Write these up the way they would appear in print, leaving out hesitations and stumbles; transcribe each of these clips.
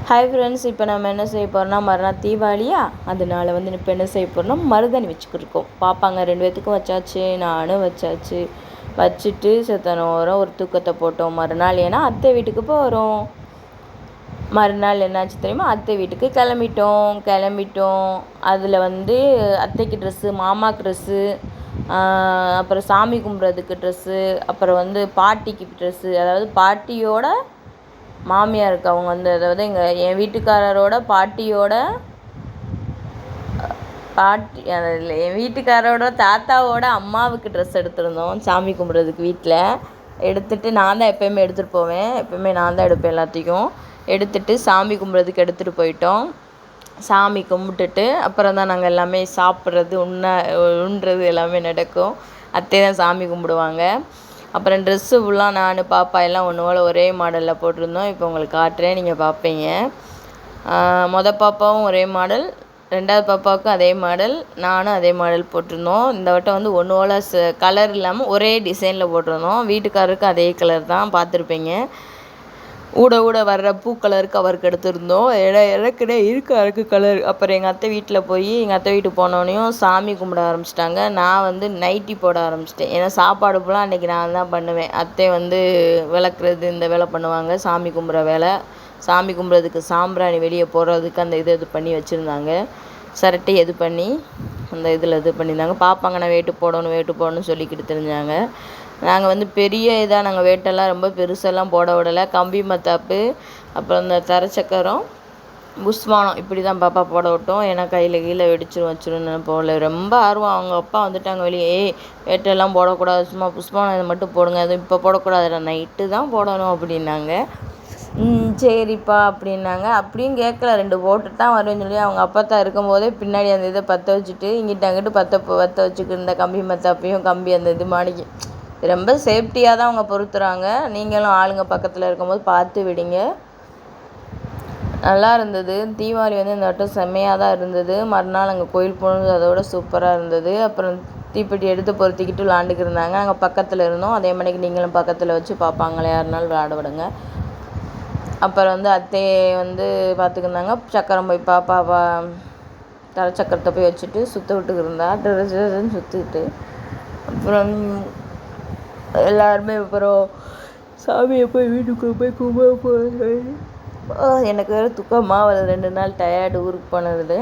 Hi friends, இப்போ நம்ம என்ன செய்ய போகிறோம்னா மறுநாள் தீபாவளியா, அதனால வந்து இப்போ என்ன செய்ய போகிறோம்னா மருதாணி வச்சுக்கிருக்கோம். பாப்பாங்க 2 பேத்துக்கும் வச்சாச்சு, நானும் வச்சாச்சு. வச்சுட்டு செத்தனோரம் ஒரு தூக்கத்தை போட்டோம். மறுநாள் ஏன்னா அத்தை வீட்டுக்கு போகிறோம். மறுநாள் என்னாச்சு தெரியுமா, அத்தை வீட்டுக்கு கிளம்பிட்டோம். அதில் வந்து அத்தைக்கு ட்ரெஸ்ஸு, மாமாவுக்கு ட்ரெஸ்ஸு, அப்புறம் சாமி கும்பிட்றதுக்கு ட்ரெஸ்ஸு, அப்புறம் வந்து பாட்டிக்கு ட்ரெஸ்ஸு, அதாவது பாட்டியோட மாமியாருக்கு அவங்க வந்து, அதாவது என் வீட்டுக்காரரோட பாட்டியோட என் வீட்டுக்காரோட தாத்தாவோட அம்மாவுக்கு ட்ரெஸ் எடுத்திருந்தோம் சாமி கும்பிட்றதுக்கு. வீட்டில் எடுத்துகிட்டு நான் தான் எப்போயுமே எடுத்துகிட்டு போவேன், எப்போயுமே நான் தான் எடுப்பேன். எல்லாத்தையும் எடுத்துகிட்டு சாமி கும்பிட்றதுக்கு எடுத்துகிட்டு போயிட்டோம். சாமி கும்பிட்டுட்டு அப்புறம் தான் நாங்கள் எல்லாமே சாப்பிட்றது, உண்றது எல்லாமே நடக்கும். அத்தை தான் சாமி கும்பிடுவாங்க. அப்புறம் ட்ரெஸ்ஸு ஃபுல்லாக நான் பாப்பா எல்லாம் ஒன்று போல் ஒரே மாடலில் போட்டிருந்தோம். இப்போ உங்களுக்கு காட்டுறேன், நீங்கள் பார்ப்பீங்க. பாப்பாவும் ஒரே மாடல், 2வது பாப்பாவுக்கும் அதே மாடல், நானும் அதே மாடல் போட்டிருந்தோம். இந்த வட்டம் வந்து ஒன்று போல் கலர் இல்லாமல் ஒரே டிசைனில் போட்டிருந்தோம். வீட்டுக்காரருக்கு அதே கலர் தான், பார்த்துருப்பீங்க. ஊட வர்ற பூ கலருக்கு அவருக்கு எடுத்திருந்தோம். எனக்குனே இருக்காருக்கு கலர். அப்புறம் எங்கள் அத்தை வீட்டுக்கு போனோடனையும் சாமி கும்பிட ஆரம்பிச்சிட்டாங்க. நான் வந்து நைட்டி போட ஆரம்பிச்சிட்டேன். ஏன்னா சாப்பாடு ஃபுல்லாக அன்றைக்கி நான் தான் பண்ணுவேன். அத்தை வந்து விளக்குறது இந்த வேலை பண்ணுவாங்க, சாமி கும்பிட்ற வேலை. சாமி கும்பிட்றதுக்கு சாம்பிராணி வெளியே போடுறதுக்கு அந்த இது பண்ணி வச்சுருந்தாங்க. சரட்டை இது பண்ணி அந்த இதில் இது பண்ணியிருந்தாங்க. பாப்பாங்க நான் வேட்டு போடணும்னு சொல்லிக்கிட்டு தெரிஞ்சாங்க. நாங்கள் வந்து பெரிய இதாக நாங்கள் வேட்டெல்லாம் ரொம்ப பெருசெல்லாம் போட விடலை. கம்பி மத்தாப்பு, அப்புறம் இந்த தரச்சக்கரம், புஷ்வானம் இப்படி தான் பாப்பா போட விட்டோம். ஏன்னா கையில் கீழே வச்சிருன்னு போகல. ரொம்ப ஆர்வம். அவங்க அப்பா வந்துட்டாங்க வெளியே, வேட்டெல்லாம் போடக்கூடாது, சும்மா புஷ்வானம் இதை மட்டும் போடுங்க, அது இப்போ போடக்கூடாது, நைட்டு தான் போடணும் அப்படின்னாங்க. சரிப்பா அப்படின்னாங்க. அப்படியும் கேட்கல, 2 போட்டுட்டு தான் வருவேன்னு சொல்லி அவங்க அப்பா தான் இருக்கும்போதே பின்னாடி அந்த இதை பற்ற வச்சுட்டு இங்கிட்ட அங்கிட்டு பற்ற வச்சுக்கிட்டு இருந்த கம்பி மத்தாப்பையும் கம்பி அந்த இது மாடிக்கு ரொம்ப சேஃப்டியாக தான் அவங்க பொறுத்துறாங்க. நீங்களும் ஆளுங்க பக்கத்தில் இருக்கும்போது பார்த்து விடுங்க. நல்லா இருந்தது. தீபாவளி வந்து இந்த வட்டம் செம்மையாக தான் இருந்தது. மறுநாள் அங்கே கோயில் போனது அதோட சூப்பராக இருந்தது. அப்புறம் தீப்பெட்டி எடுத்து பொறுத்திக்கிட்டு விளாண்டுக்கிட்டு இருந்தாங்க. அங்கே பக்கத்தில் இருந்தோம். அதே மாதிரிக்கு நீங்களும் பக்கத்தில் வச்சு பார்ப்பாங்களே, யாருனாலும் விளாட விடுங்க. அப்புறம் வந்து அத்தையை வந்து பார்த்துக்கிருந்தாங்க. சக்கரம் போய் பாப்பா தரச்சக்கரத்தை போய் வச்சுட்டு சுற்ற விட்டுக்கிட்டு இருந்தா, ட்ரெஸ்ன்னு சுற்றிக்கிட்டு. அப்புறம் எல்லாருமே அப்புறம் சாமியை போய் வீட்டுக்கு போய் கும்பிட போகிறேன். எனக்கு வேறு துக்கமாக வருது, 2 நாள் டயர்டு ஊருக்கு போனது.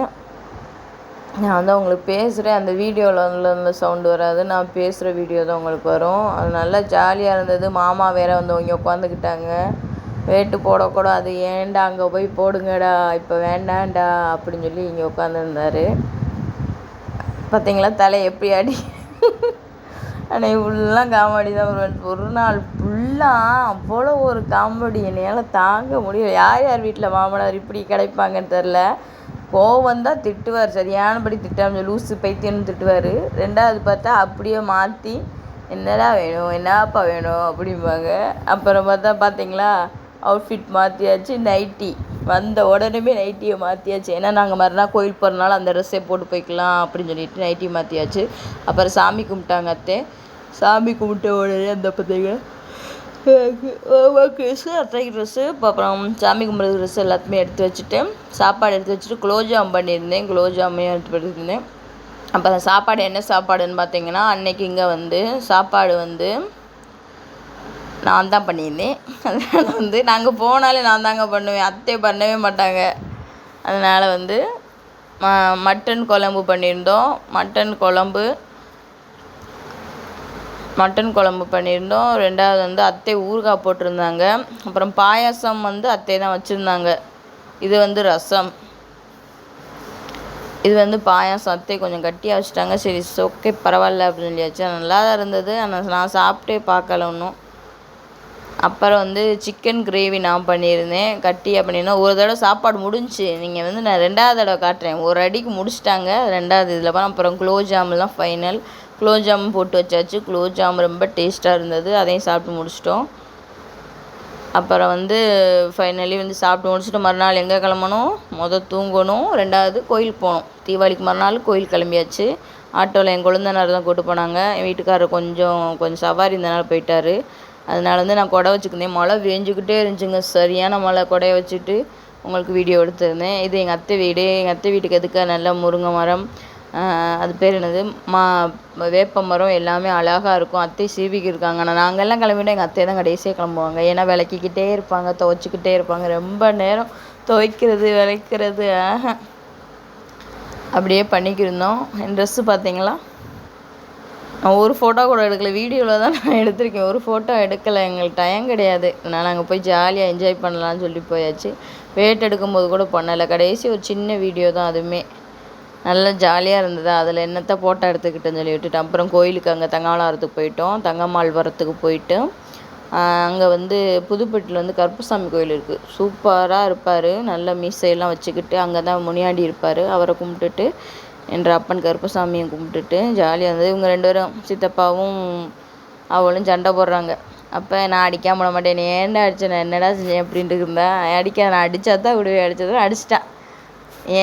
நான் வந்து உங்களுக்கு பேசுகிறேன், அந்த வீடியோவில் அந்த சவுண்டு வராது, நான் பேசுகிற வீடியோ தான் உங்களுக்கு வரும். அது நல்லா ஜாலியாக இருந்தது. மாமா வேறு வந்து இங்கே உட்காந்துக்கிட்டாங்க. வேட்டு போடக்கூடாது, ஏன்டா அங்கே போய் போடுங்கடா, இப்போ வேண்டாண்டா அப்படின்னு சொல்லி இங்கே உட்காந்துருந்தார். பார்த்தீங்களா தலை எப்படி ஆடி. ஆனால் ஃபுல்லாக காமெடி தான். ஒரு நாள் ஃபுல்லாக அவ்வளோ ஒரு காமெடி, என்னையால் தாங்க முடியல. யார் வீட்டில் மாமனார் இப்படி கிடைப்பாங்கன்னு தெரில. கோவம் வந்தால் திட்டுவார், சரியானபடி திட்டாமல் லூஸு பைத்தியம்னு திட்டுவார். 2வது பார்த்தா அப்படியே மாற்றி என்னடா வேணும், என்னப்பா வேணும் அப்படிம்பாங்க. அப்புறம் பார்த்தீங்களா அவுட்ஃபிட் மாற்றியாச்சு. நைட்டி வந்த உடனே நைட்டியை மாற்றியாச்சு. ஏன்னா நாங்கள் மறுநாள் கோயில் போகிறனால அந்த ட்ரெஸ்ஸே போட்டு போய்க்கலாம் அப்படின்னு சொல்லிட்டு நைட்டி மாற்றியாச்சு. அப்புறம் சாமி கும்பிட்டாங்க அத்தை. சாமி கும்பிட்ட உடனே அந்த பார்த்தீங்கன்னா ட்ரெஸ்ஸு, அத்தைக்கு ட்ரெஸ்ஸு, அப்புறம் சாமி கும்பிட்றது ட்ரெஸ்ஸு எல்லாத்தையுமே எடுத்து வச்சுட்டு, சாப்பாடு எடுத்து வச்சுட்டு குலோப்ஜாம் பண்ணியிருந்தேன். குலோப்ஜாமையும் எடுத்து வச்சுருந்தேன். அப்புறம் சாப்பாடு என்ன சாப்பாடுன்னு பார்த்தீங்கன்னா, அன்றைக்கி இங்கே வந்து சாப்பாடு வந்து நான் தான் பண்ணியிருந்தேன். அதனால் வந்து நாங்கள் போனாலே நான் தாங்க பண்ணுவேன், அத்தை பண்ணவே மாட்டாங்க. அதனால் வந்து மட்டன் குழம்பு பண்ணியிருந்தோம். மட்டன் குழம்பு பண்ணியிருந்தோம். 2வது வந்து அத்தை ஊறுகாய் போட்டிருந்தாங்க. அப்புறம் பாயாசம் வந்து அத்தை தான் வச்சுருந்தாங்க. இது வந்து ரசம், இது வந்து பாயாசம். அத்தை கொஞ்சம் கட்டியாக வச்சுட்டாங்க. சரி ஓகே பரவாயில்ல அப்படின்னு சொல்லியாச்சு. நல்லா தான் இருந்தது. ஆனால் நான் சாப்பிட்டே பார்க்கல ஒன்றும். அப்புறம் வந்து சிக்கன் கிரேவி நான் பண்ணியிருந்தேன். கட்டியாக பண்ணியிருந்தேன். ஒரு தடவை சாப்பாடு முடிஞ்சிச்சு. நீங்கள் வந்து நான் 2வது தடவை காட்டுறேன். ஒரு அடிக்கு முடிச்சிட்டாங்க 2வது இதில். அப்புறம் குலோப்ஜாமுலாம் ஃபைனல். குலோப்ஜாமுன் போட்டு வச்சாச்சு. குலோப்ஜாம் ரொம்ப டேஸ்ட்டாக இருந்தது. அதையும் சாப்பிட்டு முடிச்சிட்டோம். அப்புறம் வந்து ஃபைனலி வந்து சாப்பிட்டு முடிச்சுட்டு மறுநாள் எங்கே கிளம்பணும், தூங்கணும். 2வது கோயிலுக்கு போகணும். தீபாவளிக்கு மறுநாள் கோயில் கிளம்பியாச்சு. ஆட்டோவில் என் கொழுந்தனார் தான் கூப்பிட்டு போனாங்க. என் வீட்டுக்காரர் கொஞ்சம் சவாரி இருந்தனால போயிட்டார். அதனால வந்து நான் கொடை வச்சுக்கிருந்தேன். மழை பெஞ்சிக்கிட்டே இருந்துச்சுங்க, சரியான மழை. கொடையை வச்சுட்டு உங்களுக்கு வீடியோ எடுத்திருந்தேன். இது எங்கள் அத்தை வீடு. எங்கள் அத்தை வீட்டுக்கு எதுக்க நல்ல முருங்கை மரம், அது பேர் என்னது, வேப்ப மரம் எல்லாமே அழகாக இருக்கும். அத்தை சீவிக்கு இருக்காங்க. ஆனால் நாங்கள்லாம் கிளம்பிட்டோம், எங்கள் அத்தை தான் கடைசியாக கிளம்புவாங்க. ஏன்னா விளக்கிக்கிட்டே இருப்பாங்க, துவைச்சிக்கிட்டே இருப்பாங்க. ரொம்ப நேரம் துவைக்கிறது விளக்கிறது அப்படியே பண்ணிக்கிருந்தோம். என் ட்ரெஸ்ஸு பார்த்தீங்களா, நான் ஒரு ஃபோட்டோ கூட எடுக்கலை. வீடியோவில் தான் நான் எடுத்திருக்கேன், ஒரு ஃபோட்டோ எடுக்கலை. எங்களுக்கு டைம் கிடையாது. அதனால் நாங்கள் போய் ஜாலியாக என்ஜாய் பண்ணலான்னு சொல்லி போயாச்சு. வெயிட் எடுக்கும்போது கூட பண்ணலை. கடைசி ஒரு சின்ன வீடியோ தான், அதுவுமே நல்லா ஜாலியாக இருந்தது. அதில் என்னத்தை ஃபோட்டோ எடுத்துக்கிட்டேன்னு சொல்லி விட்டுட்டு அப்புறம் கோயிலுக்கு அங்கே தங்காவளாரத்துக்கு போயிட்டோம். தங்கம்மாள் வரத்துக்கு போயிட்டு அங்கே வந்து புதுப்பட்டியில் வந்து கருப்பசாமி கோயில் இருக்குது. சூப்பராக இருப்பார், நல்ல மீசையெல்லாம் வச்சுக்கிட்டு. அங்கே தான் முனியாண்டி இருப்பார். அவரை கும்பிட்டுட்டு என்ற அப்பன் கருப்பசாமியை கும்பிட்டுட்டு ஜாலியாக இருந்தது. இவங்க 2 பேரும் சித்தப்பாவும் அவளும் சண்டை போடுறாங்க. அப்போ நான் அடிக்காம விட மாட்டேன், ஏன்டா அடித்தேன், நான் என்னடா செஞ்சேன் அப்படின்ட்டு இருந்தேன். அடிக்க நான் அடித்தா தான் விடுவேன், அடித்ததும் அடிச்சிட்டான்.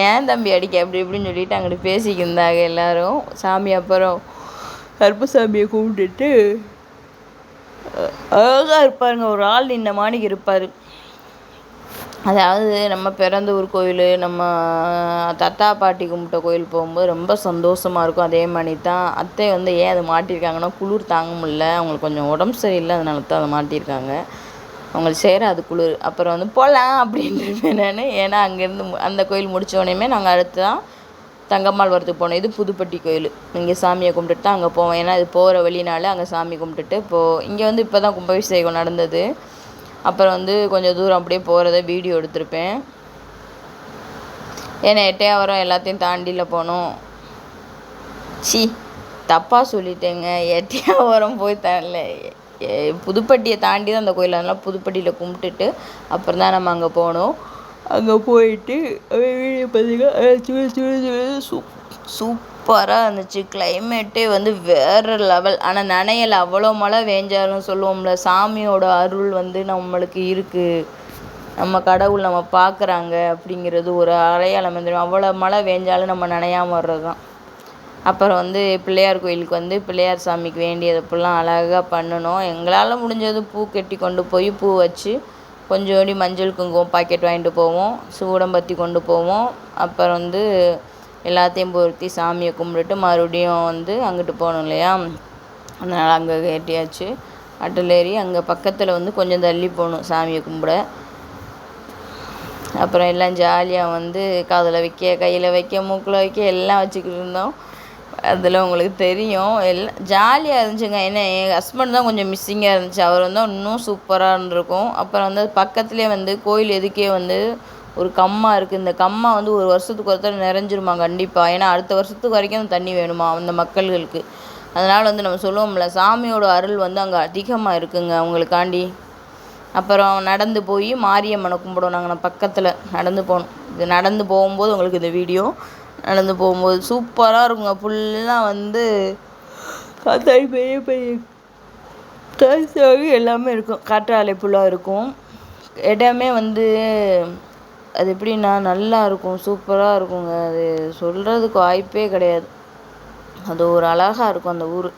ஏன் தம்பி அடிக்க அப்படி இப்படின்னு சொல்லிட்டு அங்கிட்டு பேசிக்கிருந்தாங்க எல்லோரும். சாமி அப்புறம் கருப்பசாமியை கும்பிட்டுட்டு அழகாக இருப்பாருங்க. ஒரு ஆள் நின்ன மாணிக்கு இருப்பார். அதாவது நம்ம பிறந்த ஊர் கோயில், நம்ம தாத்தா பாட்டி கும்பிட்ட கோயில் போகும்போது ரொம்ப சந்தோஷமாக இருக்கும். அதே மாதிரி தான் அத்தை வந்து ஏன் அதை மாட்டியிருக்காங்கன்னா, குளிர் தாங்க முடியல, அவங்களுக்கு கொஞ்சம் உடம்பு சரியில்லை, அதனால தான் அதை மாட்டியிருக்காங்க. அவங்களுக்கு சேராது குளிர். அப்புறம் வந்து போகலாம் அப்படின்ட்டு நான், ஏன்னா அங்கேருந்து அந்த கோயில் முடித்தோடனேமே நாங்கள் அடுத்து தான் தங்கம்மாள் வரத்துக்கு போனோம். இது புதுப்பட்டி கோயில். இங்கே சாமியை கும்பிட்டுட்டு தான் அங்கே போவோம். ஏன்னா இது போகிற வழினால அங்கே சாமி கும்பிட்டுட்டு இங்கே வந்து இப்போ தான் கும்பாபிஷேகம் நடந்தது. அப்புறம் வந்து கொஞ்சம் தூரம் அப்படியே போகிறத வீடியோ எடுத்திருப்பேன். ஏன்னா எட்டையாவரம் எல்லாத்தையும் தாண்டியில் போனோம். தப்பாக சொல்லிட்டேங்க, எட்டையாவரம் போய் தரல, புதுப்பட்டியை தாண்டி தான் அந்த கோயில். அதனால் புதுப்பட்டியில் கும்பிட்டுட்டு அப்புறம் தான் நம்ம அங்கே போனோம். அங்கே போயிட்டு வீடியோ பார்த்தீங்கன்னா சூப்பராக இருந்துச்சு. கிளைமேட்டே வந்து வேறு லெவல். ஆனால் நனையலை. அவ்வளோ மழை வேஞ்சாலும் சொல்லுவோம்ல, சாமியோட அருள் வந்து நம்மளுக்கு இருக்குது, நம்ம கடவுள் நம்ம பார்க்குறாங்க அப்படிங்கிறது ஒரு அடையாளம் வந்துடும். அவ்வளோ மழை வேஞ்சாலும் நம்ம நனையாமல் வர்றது தான். அப்புறம் வந்து பிள்ளையார் கோயிலுக்கு வந்து பிள்ளையார் சாமிக்கு வேண்டியதப்பெல்லாம் அழகாக பண்ணணும். எங்களால் முடிஞ்சது பூ கட்டி கொண்டு போய் பூ வச்சு கொஞ்சோண்டி மஞ்சள் குங்குமம் பாக்கெட் வாங்கிட்டு போவோம், சூடம்பத்தி கொண்டு போவோம். அப்புறம் வந்து எல்லாத்தையும் பொருத்தி சாமியை கும்பிட்டுட்டு மறுபடியும் வந்து அங்கிட்டு போகணும் இல்லையா, அதனால் அங்கே கட்டியாச்சு. அட்டலேறி அங்கே பக்கத்தில் வந்து கொஞ்சம் தள்ளி போகணும் சாமியை கும்பிட. அப்புறம் எல்லாம் ஜாலியாக வந்து காதில் வைக்க, கையில் வைக்க, மூக்கில் வைக்க எல்லாம் வச்சுக்கிட்டு இருந்தோம். அதில் உங்களுக்கு தெரியும் எல்லாம் ஜாலியாக இருந்துச்சுங்க. ஏன்னா என் ஹஸ்பண்ட் தான் கொஞ்சம் மிஸ்ஸிங்காக இருந்துச்சு. அவர் வந்து இன்னும் சூப்பராக இருந்திருக்கும். அப்புறம் வந்து பக்கத்துலேயே வந்து கோயில் எதுக்கே வந்து ஒரு கம்மா இருக்குது. இந்த கம்மா வந்து ஒரு வருஷத்துக்கு ஒருத்தர் நிறைஞ்சிருமா கண்டிப்பாக. ஏன்னா அடுத்த வருஷத்துக்கு வரைக்கும் தண்ணி வேணுமா அந்த மக்கள்களுக்கு. அதனால் வந்து நம்ம சொல்லுவோம்ல, சாமியோட அருள் வந்து அங்கே அதிகமாக இருக்குங்க அவங்களுக்காண்டி. அப்புறம் நடந்து போய் மாரியம்மனை கும்பிடுவோம். நாங்கள் பக்கத்தில் நடந்து போகணும். இது நடந்து போகும்போது உங்களுக்கு இந்த வீடியோ நடந்து போகும்போது சூப்பராக இருக்குங்க. ஃபுல்லாக வந்து காத்தாடி பெரிய பெரிய காசாகி எல்லாமே இருக்கும். காற்றாலை ஃபுல்லாக இருக்கும். இடமே வந்து அது எப்படின்னா நல்லா இருக்கும், சூப்பராக இருக்குங்க. அது சொல்கிறதுக்கு வாய்ப்பே கிடையாது. அது ஒரு அழகாக இருக்கும் அந்த ஊர்.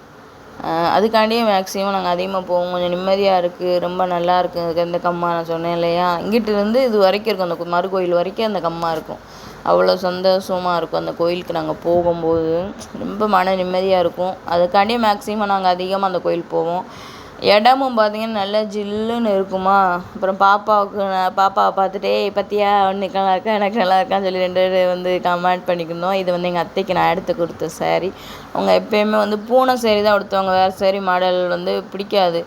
அதுக்காண்டியே மேக்ஸிமம் நாங்கள் அதிகமாக போவோம். கொஞ்சம் நிம்மதியாக இருக்குது, ரொம்ப நல்லா இருக்குது. இந்த கம்மா நான் சொன்னேன் இல்லையா, இங்கிட்டிருந்து இது வரைக்கும் இருக்கும், அந்த மறுகோயில் வரைக்கும் அந்த கம்மா இருக்கும். அவ்வளோ சந்தோஷமாக இருக்கும் அந்த கோயிலுக்கு நாங்கள் போகும்போது. ரொம்ப மன நிம்மதியாக இருக்கும். அதுக்காண்டியே மேக்ஸிமம் நாங்கள் அதிகமாக அந்த கோயில் போவோம். இடமும் பார்த்திங்கன்னா நல்லா ஜில்லுன்னு இருக்குமா. அப்புறம் பாப்பாவை பார்த்துட்டே பார்த்தியா உனக்கு நல்லா இருக்கா எனக்கு நல்லா இருக்கான்னு சொல்லி 2 பேர் வந்து கமெண்ட் பண்ணிக்கணும். இது வந்து எங்கள் அத்தைக்கு நான் எடுத்து கொடுத்த சாரீ. அவங்க எப்போயுமே வந்து பூனை சாரீ தான் உடுத்துவாங்க, வேறு சாரீ மாடல் வந்து பிடிக்காது.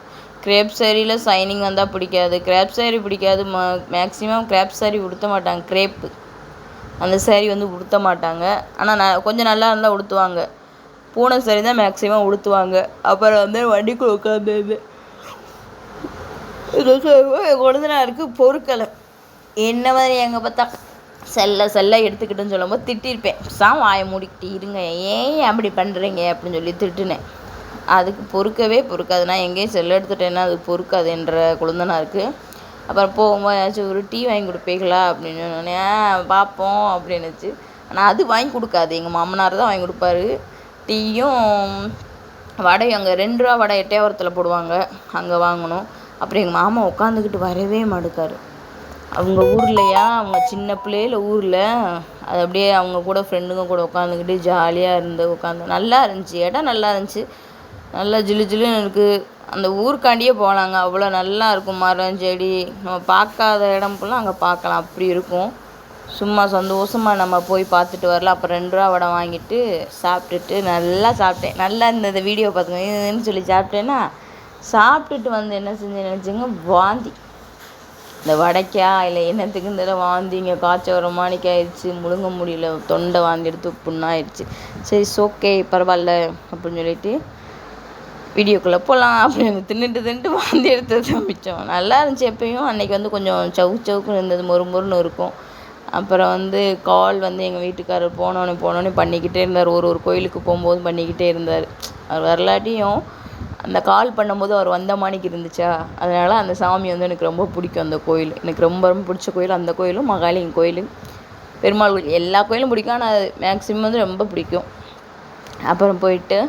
கிரேப் சாரியில் சைனிங் வந்தால் பிடிக்காது, கிரேப் சாரீ பிடிக்காது. மேக்ஸிமம் கிரேப் சாரீ உடுத்த மாட்டாங்க, கிரேப்பு அந்த சாரீ வந்து உடுத்த மாட்டாங்க. ஆனால் கொஞ்சம் நல்லா இருந்தால் உடுத்துவாங்க. பூனை சாரீ தான் மேக்ஸிமம் உடுத்துவாங்க. அப்புறம் வந்து வண்டிக்குள்ள உட்காந்து எங்கள் கொழுந்தனாருக்கு பொறுக்கலை. என்ன மாதிரி எங்கே பார்த்தா செல்ல எடுத்துக்கிட்டுன்னு சொல்லும்போது திட்டிருப்பேன். வாயை மூடிக்கிட்டு இருங்க, ஏன் அப்படி பண்ணுறீங்க அப்படின்னு சொல்லி திட்டுனேன். அதுக்கு பொறுக்காது. நான் எங்கேயும் செல்ல எடுத்துட்டேன்னா அது பொறுக்காது என்ற கொழுந்தனாருக்கு. அப்புறம் போகும்போது ஏதாச்சும் ஒரு டீ வாங்கி கொடுப்பீங்களா அப்படின்னு சொன்னேன். பார்ப்போம் அப்படின்னுச்சு. ஆனால் அது வாங்கி கொடுக்காது, எங்கள் மாமனார் தான் வாங்கி கொடுப்பாரு. டீயும் வடையும் அங்கே 2 ரூபா வடை எட்டையாவரத்தில் போடுவாங்க, அங்கே வாங்கணும். அப்புறம் எங்கள் மாமா உட்காந்துக்கிட்டு வரவே மாட்டுக்காரு. அவங்க ஊர்லையா அவங்க சின்ன பிள்ளையில ஊரில் அது அப்படியே அவங்க கூட ஃப்ரெண்டுங்க கூட உட்காந்துக்கிட்டு ஜாலியாக இருந்து உட்காந்து நல்லா இருந்துச்சு. இடம் நல்லா இருந்துச்சு. நல்லா ஜிலு ஜிலுன்னு இருக்குது. அந்த ஊருக்காண்டியே போகலாங்க. அவ்வளோ நல்லா இருக்கும். மரம் செடி நம்ம பார்க்காத இடம் ஃபுல்லாக அங்கே பார்க்கலாம். அப்படி இருக்கும். சும்மா சந்தோஷமாக நம்ம போய் பார்த்துட்டு வரலாம். அப்போ 2 ரூபா வடை வாங்கிட்டு சாப்பிட்டுட்டு நல்லா சாப்பிட்டேன். நல்லா இந்த வீடியோ பார்த்துக்கோன்னு சொல்லி சாப்பிட்டேன்னா சாப்பிட்டுட்டு வந்து என்ன செஞ்சேன்னு நினச்சிங்க, வாந்தி. இந்த வடைக்கா இல்லை என்னத்துக்கு இந்த வாந்திங்க காய்ச்ச வர மாணிக்கு ஆயிடுச்சு. முழுங்க முடியல. தொண்டை வாந்தி எடுத்து புண்ணாயிடுச்சு. சரி ஓகே பரவாயில்ல அப்படின்னு சொல்லிட்டு வீடியோக்குள்ளே போகலாம் அப்படின்னு தின்னுட்டு வாந்தி எடுத்தது மிச்சம். நல்லா இருந்துச்சு. எப்பயும் அன்றைக்கி வந்து கொஞ்சம் சவுக்குன்னு இருந்தது, மொறுன்னு இருக்கும். அப்புறம் வந்து கால் வந்து எங்கள் வீட்டுக்காரர் போனோடனே பண்ணிக்கிட்டே இருந்தார். ஒரு கோயிலுக்கு போகும்போது பண்ணிக்கிட்டே இருந்தார். அவர் வரலாட்டியும் அந்த கால் பண்ணும்போது அவர் வந்த மாணிக்கு இருந்துச்சா, அதனால் அந்த சாமி வந்து எனக்கு ரொம்ப பிடிக்கும். அந்த கோயில் எனக்கு ரொம்ப பிடிச்ச கோயில். அந்த கோயிலும் மகாலிங்க கோயில், பெருமாள் கோயில், எல்லா கோயிலும் பிடிக்கும். ஆனால் மேக்ஸிமம் வந்து ரொம்ப பிடிக்கும். அப்புறம் போயிட்டு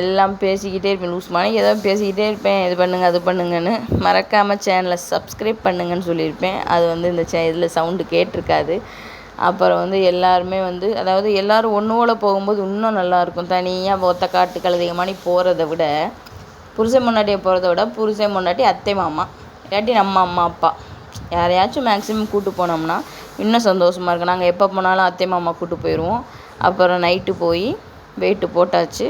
எல்லாம் பேசிக்கிட்டே இருப்பேன். லூஸ் மாதிரி ஏதோ பேசிக்கிட்டே இருப்பேன். இது பண்ணுங்கள் அது பண்ணுங்கன்னு. மறக்காமல் சேனலை சப்ஸ்கிரைப் பண்ணுங்கன்னு சொல்லியிருப்பேன். அது வந்து இந்த இதில் சவுண்டு கேட்டிருக்காது. அப்புறம் வந்து எல்லாருமே வந்து அதாவது எல்லோரும் ஒன்று போல் போகும்போது இன்னும் நல்லாயிருக்கும். தனியாக ஒத்த காட்டு கழுதைக மாதிரி போகிறத விட, புருஷன் பொண்டாட்டியை போகிறத விட புருஷன் பொண்டாட்டி அத்தை மாமா இல்லாட்டி நம்ம அம்மா அப்பா யாரையாச்சும் மேக்ஸிமம் கூப்பிட்டு போனோம்னா இன்னும் சந்தோஷமாக இருக்கும். நாங்கள் எப்போ போனாலும் அத்தை மாமா கூப்பிட்டு போயிடுவோம். அப்புறம் நைட்டு போய் வெயிட்டு போட்டாச்சு.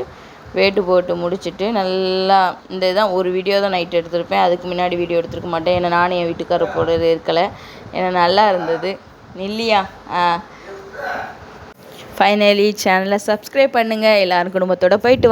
வெயிட்டு போட்டு முடிச்சுட்டு நல்லா இந்த இதுதான் ஒரு வீடியோ தான் நைட்டு எடுத்திருப்பேன். அதுக்கு முன்னாடி வீடியோ எடுத்துருக்க மாட்டேன். ஏன்னா நானும் என் வீட்டுக்காரர் போடுறது இருக்கலை. ஏன்னா நல்லா இருந்தது. இல்லையா? ஃபைனலி சேனலை சப்ஸ்கிரைப் பண்ணுங்கள். எல்லோரும் குடும்பத்தோடு போயிட்டு